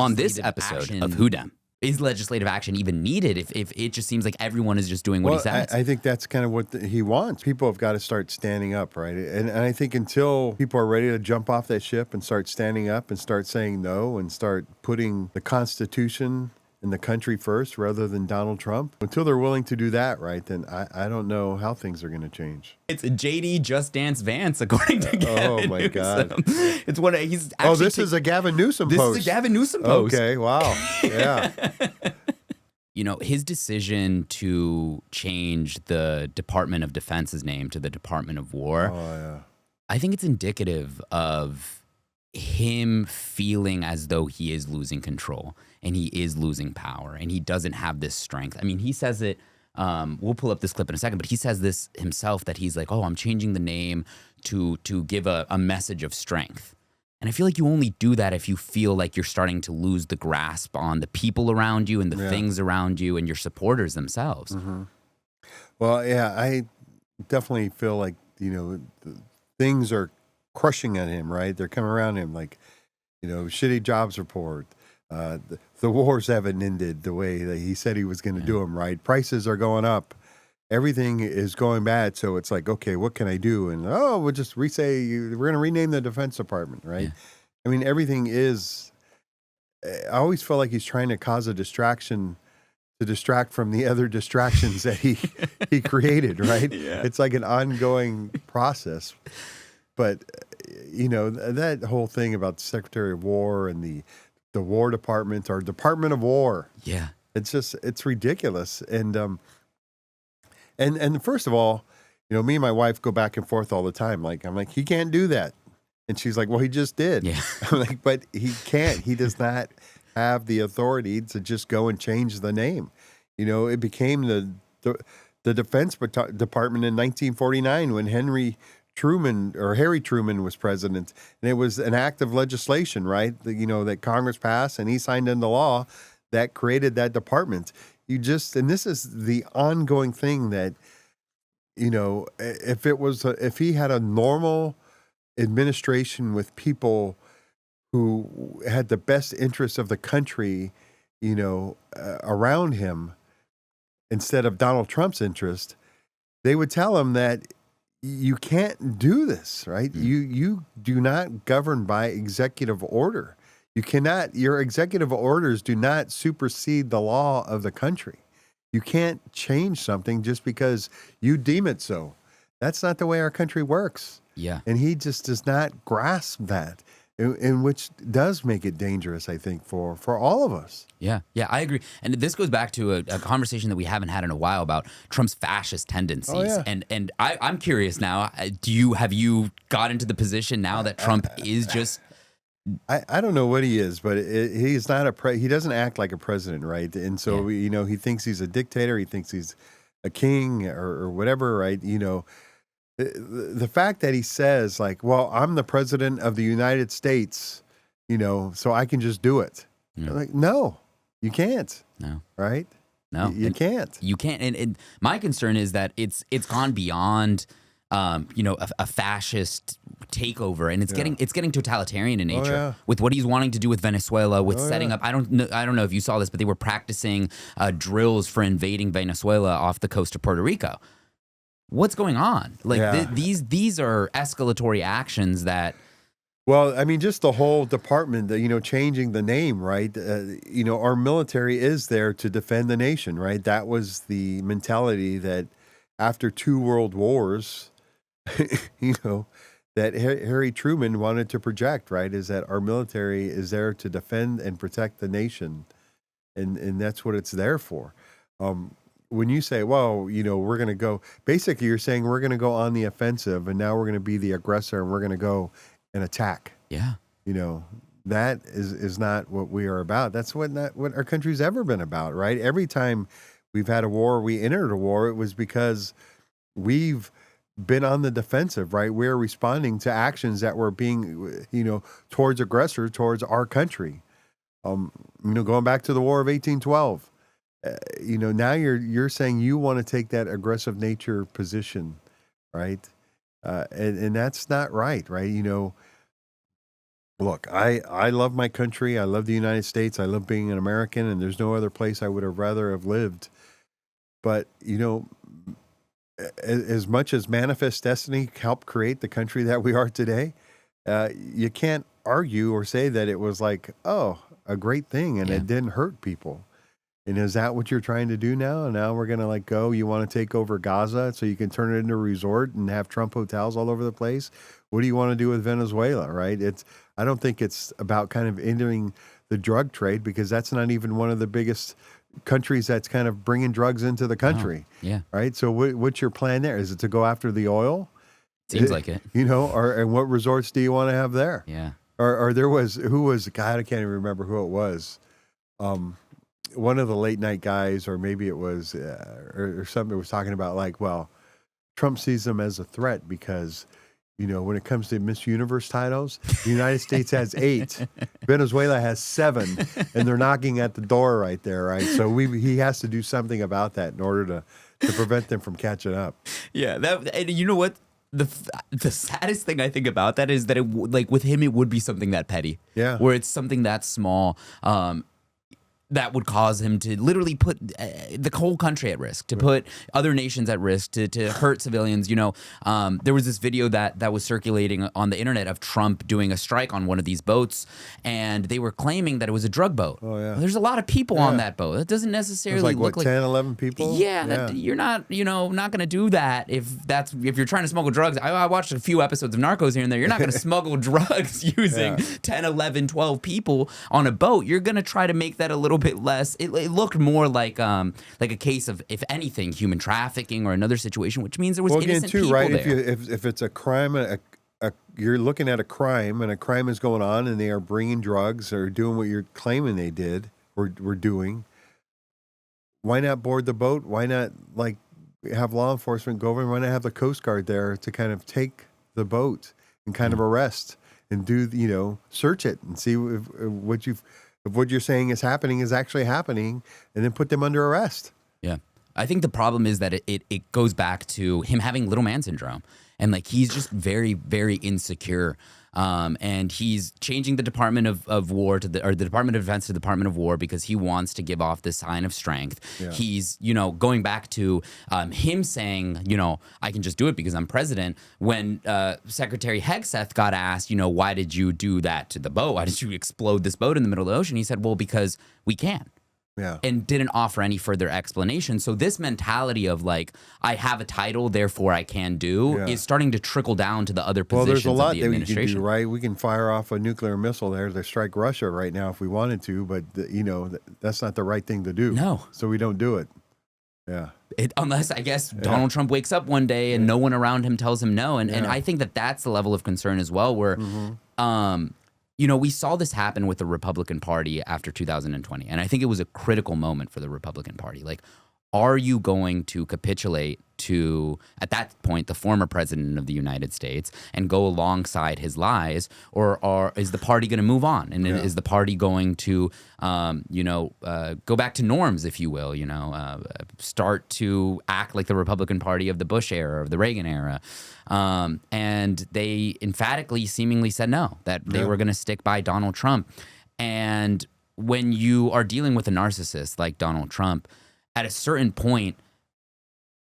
on this episode of Who Dem. Is legislative action even needed if it just seems like everyone is just doing what he says? I think that's kind of what he wants. People have got to start standing up, right? And I think until people are ready to jump off that ship and start standing up and start saying no and start putting the Constitution and the country first rather than Donald Trump, until they're willing to do that, right, then I don't know how things are going to change. It's JD Just Dance Vance, according to Gavin Oh, my Newsom. God. It's what he's actually... This is a Gavin Newsom post. This is a Gavin Newsom post. Okay, wow. Yeah. You know, his decision to change the Department of Defense's name to the Department of War, I think it's indicative of him feeling as though he is losing control and he is losing power and he doesn't have this strength. I mean, he says it, we'll pull up this clip in a second, but he says this himself that he's like, oh, I'm changing the name to give a message of strength. And I feel like you only do that if you feel like you're starting to lose the grasp on the people around you and the things around you and your supporters themselves. Mm-hmm. Well, yeah, I definitely feel like, things are crushing at him, right? They're coming around him like, shitty jobs report. The wars haven't ended the way that he said he was going to do them, right? Prices are going up. Everything is going bad. So it's like, okay, what can I do? And, we'll just we're going to rename the Defense Department, right? Yeah. I mean, everything is, I always feel like he's trying to cause a distraction to distract from the other distractions that he created, right? Yeah. It's like an ongoing process. But, that whole thing about the Secretary of War and the War Department or Department of War. Yeah. It's ridiculous. And first of all, me and my wife go back and forth all the time. Like, I'm like, he can't do that. And she's like, well, he just did. Yeah. I'm like, but he can't. He does not have the authority to just go and change the name. It became the Defense Department in 1949 when Harry Truman was president, and it was an act of legislation, right? That Congress passed, and he signed into law that created that department. And this is the ongoing thing that, if he had a normal administration with people who had the best interests of the country, around him, instead of Donald Trump's interest, they would tell him that you can't do this, right? You do not govern by executive order. You cannot, your executive orders do not supersede the law of the country. You can't change something just because you deem it so. That's not the way our country works. Yeah. And he just does not grasp that, in which does make it dangerous, I think, for all of us. Yeah, I agree. And this goes back to a conversation that we haven't had in a while about Trump's fascist tendencies. Oh, yeah. And I'm curious now, have you got into the position now that Trump is just... I don't know what he is, but he's not he doesn't act like a president, right? And so, he thinks he's a dictator. He thinks he's a king or whatever, right? The fact that he says, like, well, I'm the president of the United States, so I can just do it. Yeah. Like, no, you can't. No. Right? No. You can't. You can't. And my concern is that it's gone beyond, a fascist takeover, and it's getting totalitarian in nature with what he's wanting to do with Venezuela, with setting up. I don't know if you saw this, but they were practicing drills for invading Venezuela off the coast of Puerto Rico. What's going on? Like these are escalatory actions that. Well, I mean, just the whole department, changing the name, right? Our military is there to defend the nation, right? That was the mentality that after 2 world wars, that Harry Truman wanted to project, right? Is that our military is there to defend and protect the nation. And that's what it's there for. When you say, well, we're going to go, basically you're saying we're going to go on the offensive and now we're going to be the aggressor and we're going to go and attack. Yeah. That is not what we are about. That's not what our country's ever been about, right? Every time we've had a war, we entered a war, it was because we've been on the defensive, right? We're responding to actions that were being, towards aggressors, towards our country. Going back to the War of 1812. Now you're saying you want to take that aggressive nature position, right? And that's not right? Look, I love my country. I love the United States. I love being an American, and there's no other place I would have rather have lived. But, as much as manifest destiny helped create the country that we are today, you can't argue or say that it was like, a great thing and it didn't hurt people. And is that what you're trying to do now? And now we're going to go, you want to take over Gaza so you can turn it into a resort and have Trump hotels all over the place? What do you want to do with Venezuela, right? I don't think it's about kind of entering the drug trade, because that's not even one of the biggest countries that's kind of bringing drugs into the country. Oh, yeah. Right. So what's your plan there? Is it to go after the oil? Seems like it. And what resorts do you want to have there? Yeah. Or there was, God, I can't even remember who it was. One of the late night guys, or maybe it was, or somebody was talking about Trump sees them as a threat because, when it comes to Miss Universe titles, the United States has 8, Venezuela has 7, and they're knocking at the door right there, right? So he has to do something about that in order to prevent them from catching up. Yeah, and you know what? The saddest thing I think about that is that with him it would be something that petty. Yeah. Where it's something that small. That would cause him to literally put the whole country at risk, to put other nations at risk, to hurt civilians. There was this video that was circulating on the internet of Trump doing a strike on one of these boats, and they were claiming that it was a drug boat. Oh, yeah. Well, there's a lot of people on that boat. That doesn't necessarily look like 10, 11 people? Yeah, that you're not, not going to do that if you're trying to smuggle drugs. I watched a few episods of Narcos here and there. You're not going to smuggle drugs using 10, 11, 12 people on a boat. You're going to try to make that a little bit less. It looked more like a case of, if anything, human trafficking or another situation, which means there was innocent people right? there. If it's a crime, you're looking at a crime, and a crime is going on, and they are bringing drugs or doing what you're claiming they did or were doing. Why not board the boat? Why not have law enforcement go over? Why not have the Coast Guard there to kind of take the boat and kind of arrest and do search it and see if what you're saying is happening is actually happening, and then put them under arrest. Yeah. I think the problem is that it goes back to him having little man syndrome. And he's just very, very insecure. And he's changing the Department of War the Department of Defense to the Department of War because he wants to give off this sign of strength. Yeah. He's, going back to him saying, I can just do it because I'm president. When Secretary Hegseth got asked, why did you do that to the boat? Why did you explode this boat in the middle of the ocean? He said, well, because we can. Yeah. And didn't offer any further explanation. So this mentality of I have a title, therefore I can do, is starting to trickle down to the other positions of the administration. Well, there's a lot that we can do, right? We can fire off a nuclear missile there to strike Russia right now if we wanted to, but that's not the right thing to do. No. So we don't do it. Yeah. Unless, I guess, Donald Trump wakes up one day and no one around him tells him no. And I think that's the level of concern as well, where we saw this happen with the Republican Party after 2020, and I think it was a critical moment for the Republican Party. Are you going to capitulate to, at that point, the former president of the United States and go alongside his lies, or is the party going to move on? And is the party going to, go back to norms, if you will, start to act like the Republican Party of the Bush era, of the Reagan era? And they emphatically, seemingly said no, that they were going to stick by Donald Trump. And when you are dealing with a narcissist like Donald Trump, at a certain point,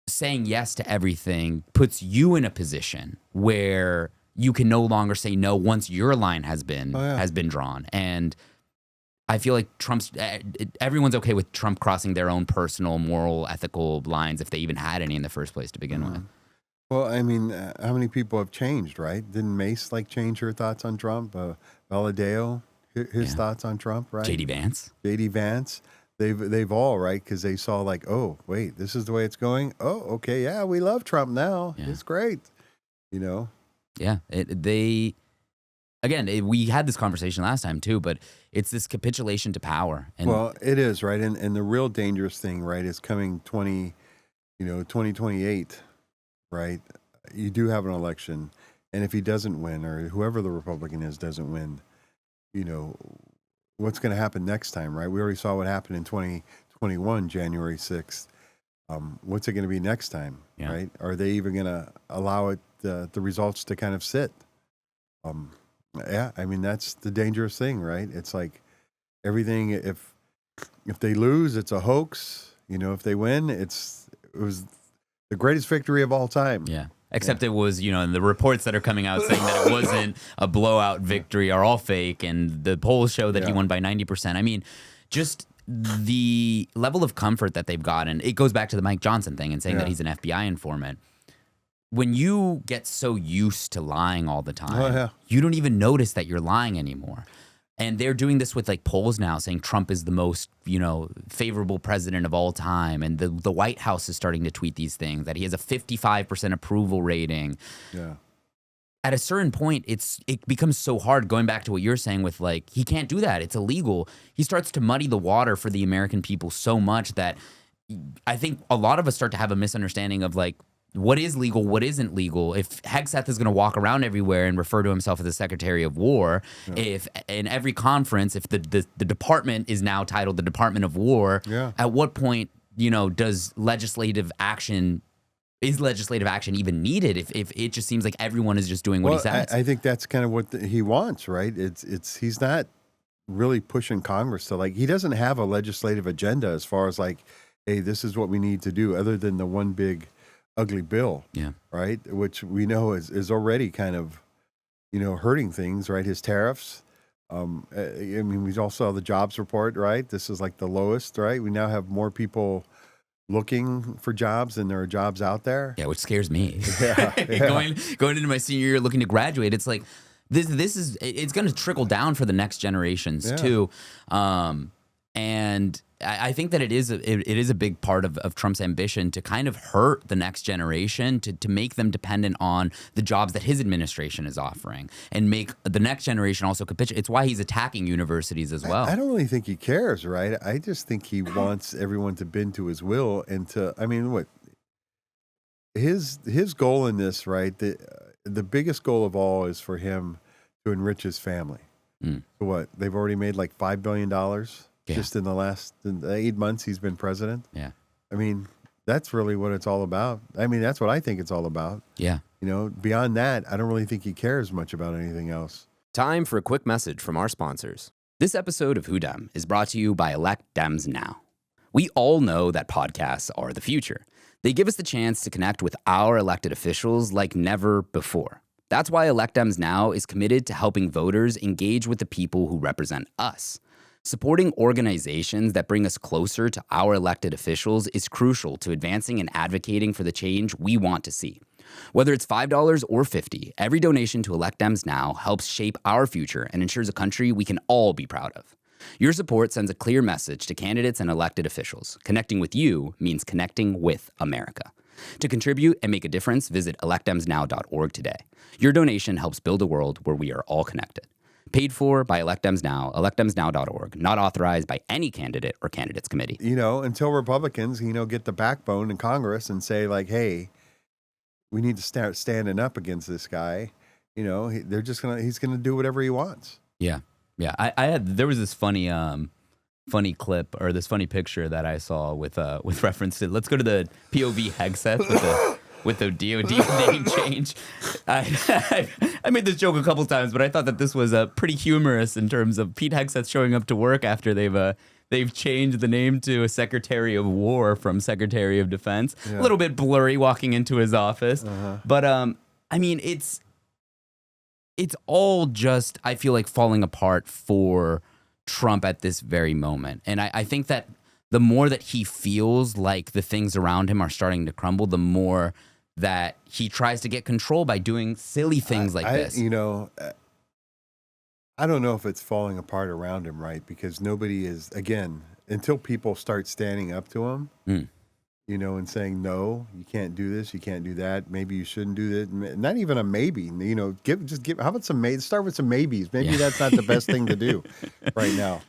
saying yes to everything puts you in a position where you can no longer say no once your line has been drawn. And I feel like everyone's okay with Trump crossing their own personal, moral, ethical lines if they even had any in the first place to begin with. Well, I mean, how many people have changed, right? Didn't Mace change her thoughts on Trump? Valadeo, his thoughts on Trump, right? JD Vance. They've all, right, because they saw oh, wait, this is the way it's going. Oh, okay, yeah, we love Trump now. Yeah. It's great, Yeah, we had this conversation last time too, but it's this capitulation to power. Well, it is, right, and the real dangerous thing, right, is coming 2028, right? You do have an election, and if he doesn't win, or whoever the Republican is doesn't win, what's going to happen next time, right? We already saw what happened in 2021, January 6th. What's it going to be next time, right? Are they even going to allow it, the results to kind of sit? Yeah, I mean that's the dangerous thing, right? It's like everything. If they lose, it's a hoax. If they win, it was the greatest victory of all time. Yeah. Except it was, and the reports that are coming out saying that it wasn't a blowout victory are all fake, and the polls show that he won by 90%. I mean, just the level of comfort that they've gotten. It goes back to the Mike Johnson thing and saying that he's an FBI informant. When you get so used to lying all the time, you don't even notice that you're lying anymore. And they're doing this with like polls now saying Trump is the most, favorable president of all time. And the White House is starting to tweet these things, that he has a 55% approval rating. Yeah. At a certain point, it becomes so hard, going back to what you're saying with like, he can't do that. It's illegal. He starts to muddy the water for the American people so much that I think a lot of us start to have a misunderstanding of like, what is legal, what isn't legal. If Hegseth is going to walk around everywhere and refer to himself as the Secretary of War, if in every conference, if the department is now titled the Department of War, at what point, is legislative action even needed if it just seems like everyone is just doing what he says? I think that's kind of what he wants, right? He's not really pushing Congress to he doesn't have a legislative agenda as far as like, hey, this is what we need to do, other than the one big ugly bill, right? Which we know is already kind of, hurting things, right? His tariffs. I mean, we all saw the jobs report, right? This is like the lowest, right? We now have more people looking for jobs than there are jobs out there. Yeah, which scares me. Going into my senior year, looking to graduate, it's like it's going to trickle down for the next generations too. And I think that it is a big part of Trump's ambition to kind of hurt the next generation, to make them dependent on the jobs that his administration is offering, and make the next generation also capitulate. It's why he's attacking universities as well. I don't really think he cares, right? I just think he wants everyone to bend to his will and to, I mean, what his goal in this, right? The biggest goal of all is for him to enrich his family. What? They've already made like $5 billion. Just in the last 8 months he's been president. Yeah. I mean, that's really what it's all about. I mean, that's what I think it's all about. Yeah. Beyond that, I don't really think he cares much about anything else. Time for a quick message from our sponsors. This episode of Who Dem is brought to you by Elect Dems Now. We all know that podcasts are the future. They give us the chance to connect with our elected officials like never before. That's why Elect Dems Now is committed to helping voters engage with the people who represent us. Supporting organizations that bring us closer to our elected officials is crucial to advancing and advocating for the change we want to see. Whether it's $5 or $50, every donation to Elect Dems Now helps shape our future and ensures a country we can all be proud of. Your support sends a clear message to candidates and elected officials. Connecting with you means connecting with America. To contribute and make a difference, visit electdemsnow.org today. Your donation helps build a world where we are all connected. Paid for by Elect Dems Now, electdemsnow.org. Not authorized by any candidate or candidates committee. Until Republicans, get the backbone in Congress and say like, hey, we need to start standing up against this guy. He's gonna do whatever he wants. Yeah, yeah. There was this funny clip or this funny picture that I saw with reference to. Let's go to the POV Hegseth with the DOD name change. I made this joke a couple times, but I thought that this was pretty humorous in terms of Pete Hegseth showing up to work after they've changed the name to a Secretary of War from Secretary of Defense. Yeah. A little bit blurry walking into his office. But I mean, it's all just, I feel like, falling apart for Trump at this very moment. And I think that the more that he feels like the things around him are starting to crumble, the more that he tries to get control by doing silly things like this. I don't know if it's falling apart around him, right? Because nobody is, again, until people start standing up to him, and saying, no, you can't do this, you can't do that, maybe you shouldn't do that. Not even a maybe, how about some maybes? Start with some maybes. Maybe that's not the best thing to do right now.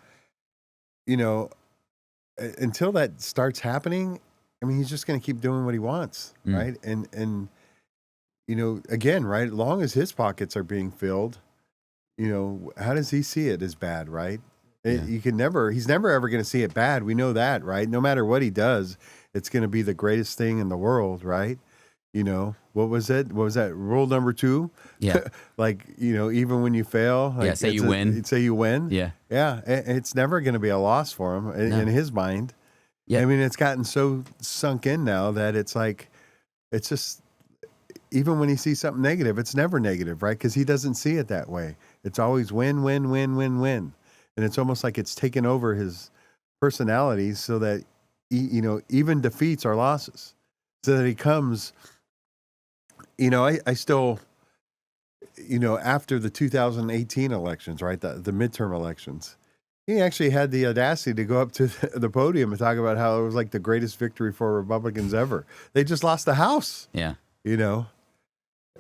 Until that starts happening, I mean, he's just going to keep doing what he wants, right? And again, right, as long as his pockets are being filled, how does he see it as bad, right? He's never ever going to see it bad. We know that, right? No matter what he does, it's going to be the greatest thing in the world, right? You know, what was it? What was that? Rule number 2? Yeah. Like, you know, even when you fail, like, say you win. Say you win. Yeah. Yeah. It's never going to be a loss for him in his mind. Yeah. I mean, it's gotten so sunk in now that it's like, it's just, even when he sees something negative, it's never negative, right? Because he doesn't see it that way. It's always win, win, win, win, win. And it's almost like it's taken over his personality so that, you know, even defeats are losses. So that he comes, you know, I still, you know, after the 2018 elections, right, the midterm elections, he actually had the audacity to go up to the podium and talk about how it was like the greatest victory for Republicans ever. They just lost the House. Yeah. You know,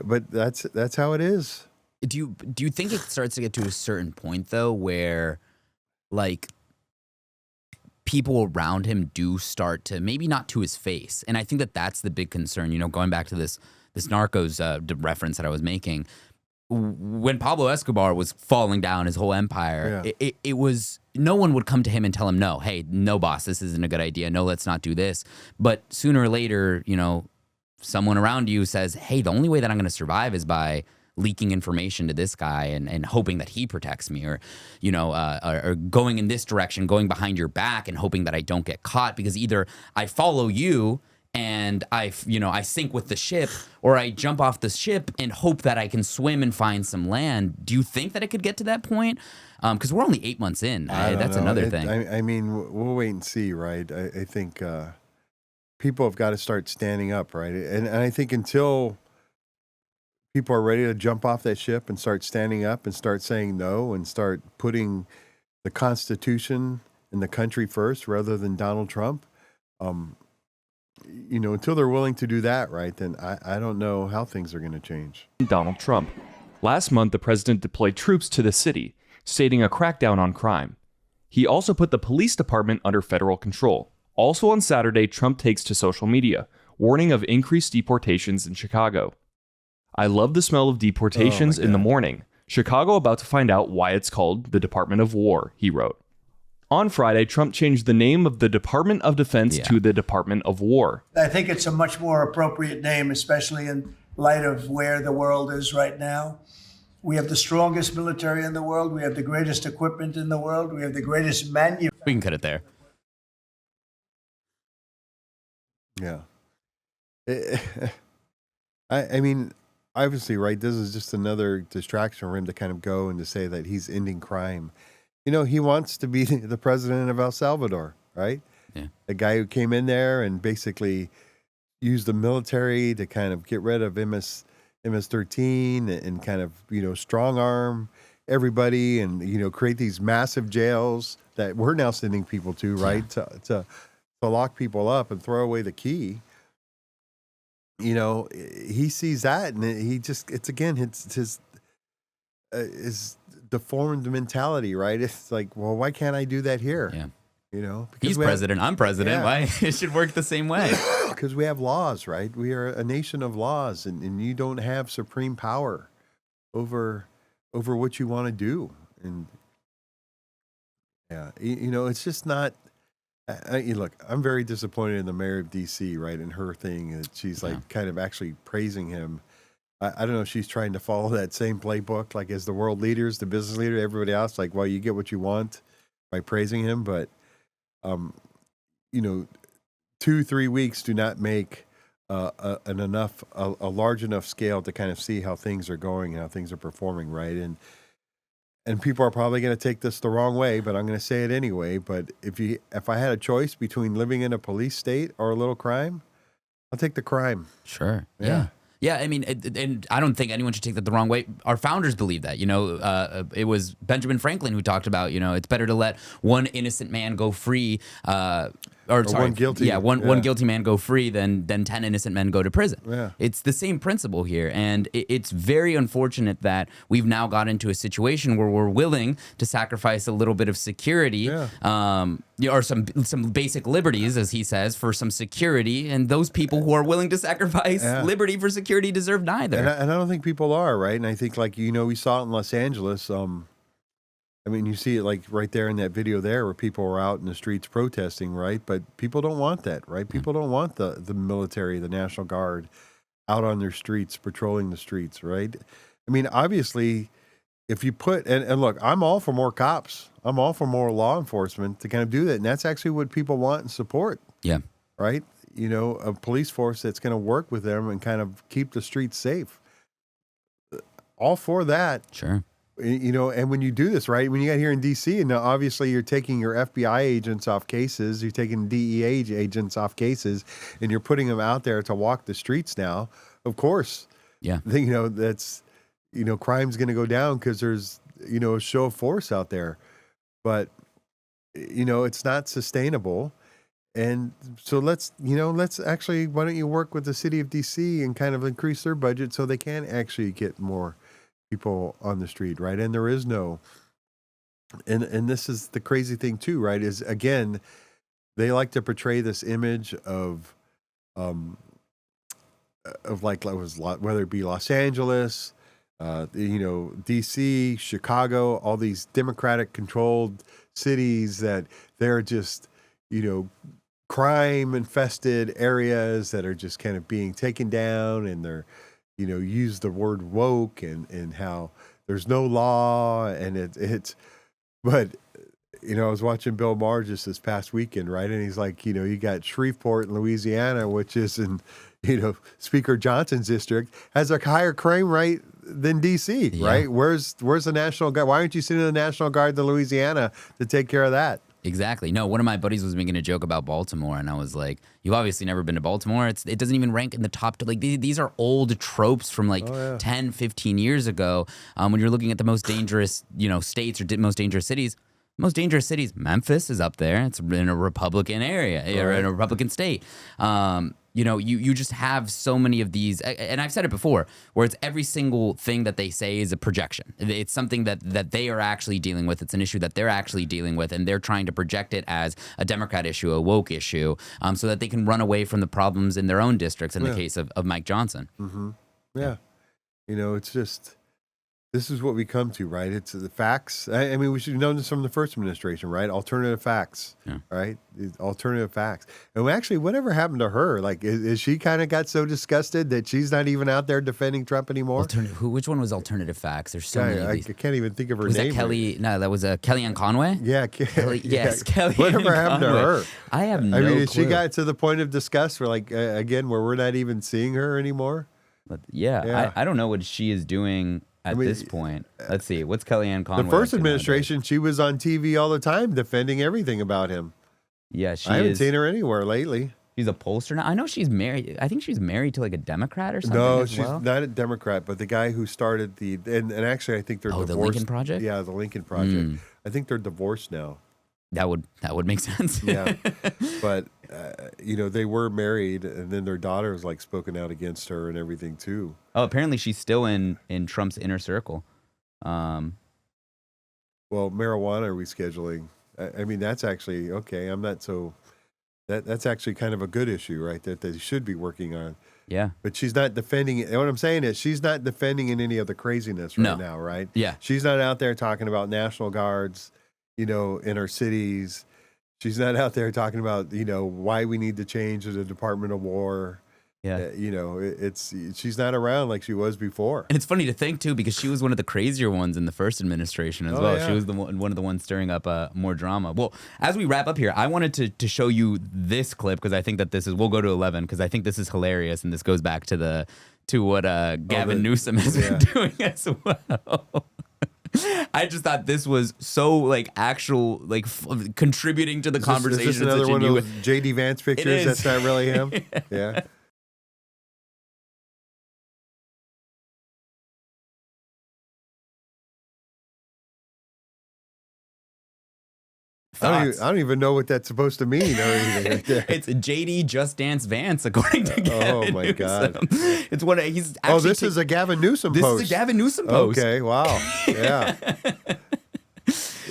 but that's how it is. Do you think it starts to get to a certain point though where like people around him do start to, maybe not to his face, and I think that that's the big concern, you know, going back to this Narcos reference that I was making, when Pablo Escobar was falling down his whole empire, it was, no one would come to him and tell him, no, hey, no boss, this isn't a good idea, no, let's not do this. But sooner or later, you know, someone around you says, hey, the only way that I'm going to survive is by leaking information to this guy and hoping that he protects me, or, you know, or going in this direction, going behind your back and hoping that I don't get caught, because either I follow you and I sink with the ship, or I jump off the ship and hope that I can swim and find some land. Do you think that it could get to that point? Because we're only 8 months in. That's another thing. I mean, we'll wait and see, right? I think people have got to start standing up, right? And I think until people are ready to jump off that ship and start standing up and start saying no and start putting the Constitution and the country first rather than Donald Trump, you know, until they're willing to do that, right, then I don't know how things are going to change. Donald Trump. Last month, the president deployed troops to the city, stating a crackdown on crime. He also put the police department under federal control. Also on Saturday, Trump takes to social media, warning of increased deportations in Chicago. I love the smell of deportations in the morning. Chicago about to find out why it's called the Department of War, he wrote. On Friday, Trump changed the name of the Department of Defense to the Department of War. I think it's a much more appropriate name, especially in light of where the world is right now. We have the strongest military in the world. We have the greatest equipment in the world. We have the greatest manufacturing. We can cut it there. Yeah. I mean, obviously, right, this is just another distraction for him to kind of go and to say that he's ending crime. You know, he wants to be the president of El Salvador, right? Yeah. A guy who came in there and basically used the military to kind of get rid of MS-13 and kind of, you know, strong arm everybody and, you know, create these massive jails that we're now sending people to, right? To lock people up and throw away the key. You know, he sees that and he just, it's his deformed mentality, right? It's like, well, why can't I do that here? Yeah. You know, because he's president, I'm president. Yeah. Why? It should work the same way. Because we have laws, right? We are a nation of laws, and you don't have supreme power over what you want to do. And yeah, you know, it's just not. Look, I'm very disappointed in the mayor of D.C., right, and her thing that she's like kind of actually praising him. I don't know if she's trying to follow that same playbook, like as the world leaders, the business leader, everybody else, like, well, you get what you want by praising him. But, you know, 2-3 weeks do not make a large enough scale to kind of see how things are going and how things are performing, right? And people are probably going to take this the wrong way, but I'm going to say it anyway. But if I had a choice between living in a police state or a little crime, I'll take the crime. Sure. Yeah. Yeah, I mean, and I don't think anyone should take that the wrong way. Our founders believed that. You know, it was Benjamin Franklin who talked about, you know, it's better to let one innocent man go free, one guilty. Yeah, one guilty man go free than 10 innocent men go to prison. Yeah. It's the same principle here, and it's very unfortunate that we've now got into a situation where we're willing to sacrifice a little bit of security, or some basic liberties, as he says, for some security, and those people who are willing to sacrifice liberty for security deserve neither. And I don't think people are, right? And I think, like, you know, we saw it in Los Angeles. I mean, you see it like right there in that video there where people were out in the streets protesting, right? But people don't want that, right? People don't want the military, the National Guard, out on their streets, patrolling the streets, right? I mean, obviously, if you put, and look, I'm all for more cops. I'm all for more law enforcement to kind of do that. And that's actually what people want and support. Yeah. Right? You know, a police force that's going to work with them and kind of keep the streets safe. All for that. Sure. You know, and when you do this, right, when you got here in D.C., and now obviously you're taking your FBI agents off cases, you're taking DEA agents off cases, and you're putting them out there to walk the streets now, of course. Yeah. You know, that's, you know, crime's going to go down because there's, you know, a show of force out there. But, you know, it's not sustainable. And so let's actually, why don't you work with the city of D.C. and kind of increase their budget so they can actually get more people on the street, right? And there is no, and this is the crazy thing too, right? Is again, they like to portray this image of like whether it be Los Angeles, you know, DC, Chicago, all these Democratic controlled cities that they're just, you know, crime infested areas that are just kind of being taken down, and they're, you know, use the word woke and how there's no law, and it's, but, you know, I was watching Bill Maher just this past weekend, right? And he's like, you know, you got Shreveport in Louisiana, which is in, you know, Speaker Johnson's district, has a higher crime rate than D.C., right? Where's the National Guard? Why aren't you sending the National Guard to Louisiana to take care of that? Exactly. No, one of my buddies was making a joke about Baltimore, and I was like, "You've obviously never been to Baltimore. It doesn't even rank in the top. Like these are old tropes from like 10, 15 years ago. When you're looking at the most dangerous, you know, states or most dangerous cities, Memphis is up there. It's in a Republican area or in a Republican state. You know, you just have so many of these, and I've said it before, where it's every single thing that they say is a projection. It's something that they are actually dealing with. It's an issue that they're actually dealing with, and they're trying to project it as a Democrat issue, a woke issue, so that they can run away from the problems in their own districts, in the case of Mike Johnson. Mm-hmm. Yeah. You know, it's just, this is what we come to, right? It's the facts. I mean, we should have known this from the first administration, right? Alternative facts, right? Alternative facts. And actually, whatever happened to her? Like, is she kind of got so disgusted that she's not even out there defending Trump anymore? Which one was Alternative Facts? There's so many of these. I can't even think of her name. Was that Kelly? No, that was Kellyanne Conway? Yeah. Kellyanne Whatever happened to her? I have no clue. I mean, she got to the point of disgust where, like, again, where we're not even seeing her anymore. But I don't know what she is doing at this point. Let's see. What's Kellyanne Conway? The first administration, she was on TV all the time defending everything about him. Yeah, I haven't seen her anywhere lately. She's a pollster now. I know she's married. I think she's married to like a Democrat or something. No, she's not a Democrat, but the guy who started and actually I think they're divorced. The Lincoln Project? Yeah, the Lincoln Project. I think they're divorced now. That would make sense. Yeah, but you know, they were married, and then their daughter was like spoken out against her and everything too. Oh, apparently she's still in Trump's inner circle. Well, marijuana rescheduling. I mean, that's actually okay. I'm not so. That's actually kind of a good issue, right? That they should be working on. Yeah. But she's not defending it. What I'm saying is she's not defending in any of the craziness right now, right? Yeah. She's not out there talking about National Guards, you know, in our cities. She's not out there talking about, you know, why we need to change the Department of War. Yeah. You know, she's not around like she was before. And it's funny to think, too, because she was one of the crazier ones in the first administration as well. Yeah. She was one of the ones stirring up more drama. Well, as we wrap up here, I wanted to show you this clip because I think that we'll go to 11 because I think this is hilarious and this goes back to what Gavin Newsom has been doing as well. I just thought this was so like actual like contributing to the conversation. Is this another one of those JD Vance pictures? That's not really him. Yeah. I don't even know what that's supposed to mean. It's JD Just Dance Vance, according to Gavin Oh, my Newsom. God. It's what he's actually this is a Gavin Newsom post. This is a Gavin Newsom post. Okay, wow. Yeah.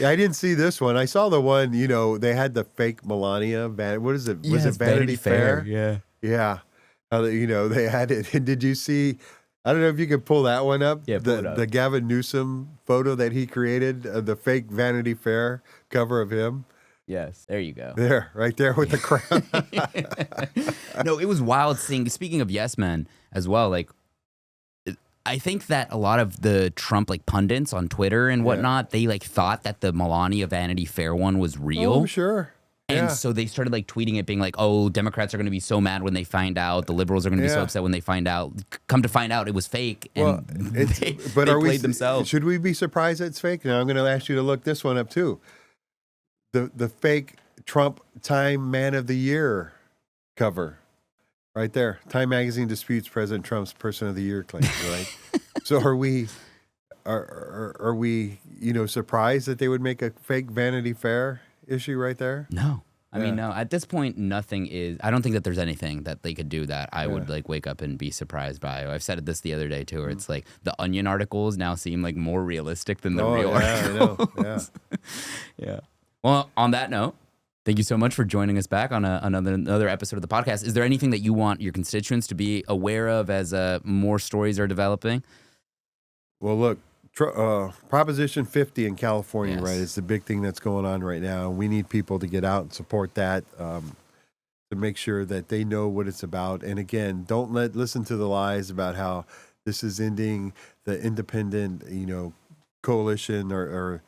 I didn't see this one. I saw the one, you know, they had the fake Melania. What is it? Was it Vanity Fair? Yeah. Yeah. You know, they had it. And did you see, I don't know if you could pull that one up. Yeah, pull it up. The Gavin Newsom photo that he created, the fake Vanity Fair cover of him. Yes, there you go. There, right there with the crown. No, it was wild seeing. Speaking of yes men as well, like I think that a lot of the Trump like pundits on Twitter and whatnot, they like thought that the Melania Vanity Fair one was real. Oh, sure. And so they started like tweeting it, being like, "Oh, Democrats are going to be so mad when they find out. The liberals are going to be so upset when they find out. Come to find out, it was fake." And Well, they are played themselves. Should we be surprised it's fake? Now I'm going to ask you to look this one up too. The fake Trump Time Man of the Year cover, right there. Time Magazine disputes President Trump's Person of the Year claim. Right. So are we surprised that they would make a fake Vanity Fair issue right there? No. I mean, no. At this point, nothing is. I don't think that there's anything that they could do that I would like wake up and be surprised by. I've said this the other day too, where it's like the Onion articles now seem like more realistic than the real articles. I know. Yeah. Yeah. Well, on that note, thank you so much for joining us back on another episode of the podcast. Is there anything that you want your constituents to be aware of as more stories are developing? Well, look. Proposition 50 in California, right? It's the big thing that's going on right now. We need people to get out and support that to make sure that they know what it's about. And again, don't listen to the lies about how this is ending the independent, coalition or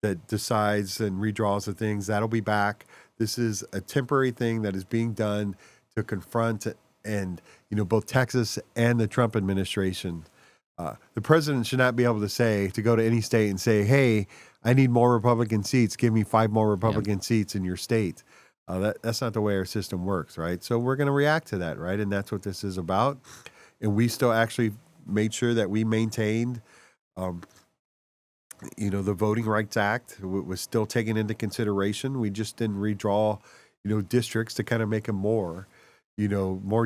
that decides and redraws the things. That'll be back. This is a temporary thing that is being done to confront and both Texas and the Trump administration. The president should not be able to go to any state and say, "Hey, I need more Republican seats. Give me 5 more Republican seats in your state." That's not the way our system works, right? So we're going to react to that, right? And that's what this is about. And we still actually made sure that we maintained, the Voting Rights Act was still taken into consideration. We just didn't redraw, districts to kind of make them more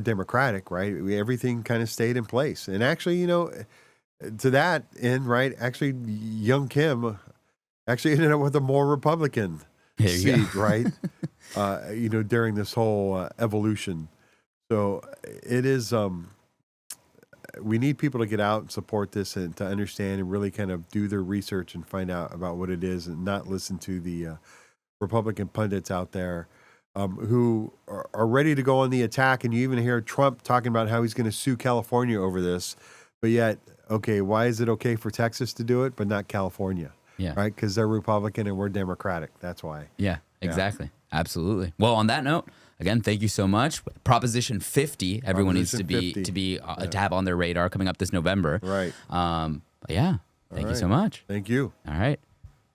democratic, right? Everything kind of stayed in place. And actually, to that end, right, actually, young Kim actually ended up with a more Republican seat, right? During this whole evolution. So it is, we need people to get out and support this and to understand and really kind of do their research and find out about what it is and not listen to the Republican pundits out there who are ready to go on the attack. And you even hear Trump talking about how he's going to sue California over this. But yet, okay, why is it okay for Texas to do it, but not California? Yeah. Right? Because they're Republican and we're Democratic. That's why. Yeah, exactly. Absolutely. Well, on that note, again, thank you so much. Proposition 50, everyone needs to have on their radar coming up this November. Right. Thank you so much. Thank you. All right.